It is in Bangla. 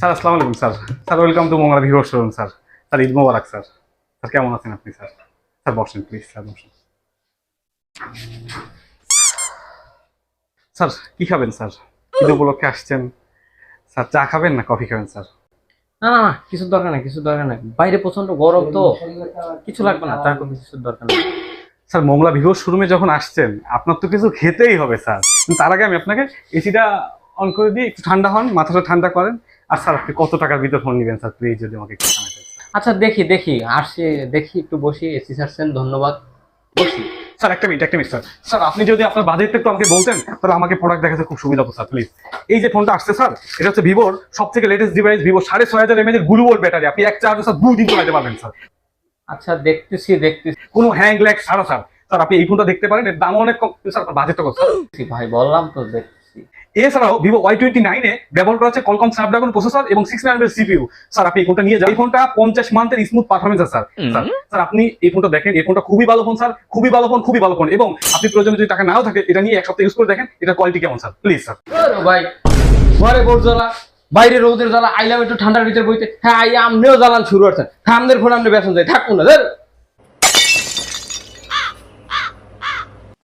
স্যার আসসালামু আলাইকুম sir. Sir welcome to Mongla Vivo showroom sir. Sir Eid মোবারক স্যার। স্যার কেমন আছেন আপনি স্যার? স্যার বসেন প্লিজ স্যার বসেন। স্যার কি খাবেন স্যার? ঈদ উপলক্ষে আসছেন। স্যার চা খাবেন না কফি খাবেন স্যার? না না না, কিছুর দরকার নাই, কিছুর দরকার নাই। বাইরে প্রচন্ড গরম তো, কিছু লাগবে না, চা কফি কিছুর দরকার নাই। স্যার মোংলা ভিভো শোরুমে যখন আসছেন আপনার তো কিছু খেতেই হবে স্যার। কিন্তু তার আগে আমি আপনাকে এসিটা অন করে দিয়ে একটু ঠান্ডা হন, মাথাটা ঠান্ডা করেন। আর স্যার আপনি কত টাকার ভিতর ফোন নেবেন স্যার প্লিজ যদি আমাকে একটু জানাতেন। আচ্ছা দেখি দেখি আসছি, দেখি একটু বসি। এসি ছাড়ছেন, ধন্যবাদ, বসি। স্যার একটা মিনিট স্যার। স্যার আপনি যদি আপনার বাজেটটা একটু আমাকে বলতেন তাহলে আমাকে প্রোডাক্ট দেখাতে খুব সুবিধা হতো স্যার প্লিজ। এই যে ফোনটা আসছে স্যার, এটা হচ্ছে ভিভোর সব থেকে লেটেস্ট ডিভাইস, ভিভো 6500 mAh এর গ্লু ভোল্ট ব্যাটারি। আপনি এক চার্জে স্যার 2 দিন চালাতে পারবেন স্যার, আচ্ছা দেখতেছি দেখতেছি কোনো হ্যাং ল্যাগ ছাড়া স্যার। স্যার আপনি এই ফোনটা দেখতে পারেন, এর দাম অনেক কম স্যার, আপনার বাজেটটা কত স্যার? ভাই, বললাম তো দেখতেছি। এছাড়াও ভিভো Y29 এ ব্যবহার করা হচ্ছে কলকম স্ন্যাপড্রাগন প্রসেসর এবং 6 নানোমিটার সিপিইউ। স্যার আপনি এই ফোনটা নিয়ে যান, এই ফোনটা 50 মান্থের স্মুথ পারফরমেন্স আছে স্যার। স্যার স্যার আপনি এই ফোনটা দেখেন, এই ফোনটা খুবই ভালো ফোন স্যার, খুবই ভালো ফোন, খুবই ভালো ফোন। এবং আপনি প্রয়োজনে যদি টাকা নাও থাকে এটা নিয়ে এক সপ্তাহ ইউজ করে দেখেন এটা কোয়ালিটি কেমন স্যার প্লিজ স্যার। আরে ভাই, ঘরে বোর জ্বালা, বাইরে রোদের জ্বালা, আইলাম একটু ঠান্ডার ভিতরে বইতে। হ্যাঁ, আমনেও জ্বালান শুরু করছেন। হ্যাঁ, আমাদের ফোন আপনি বেসন যায় থাকুন না।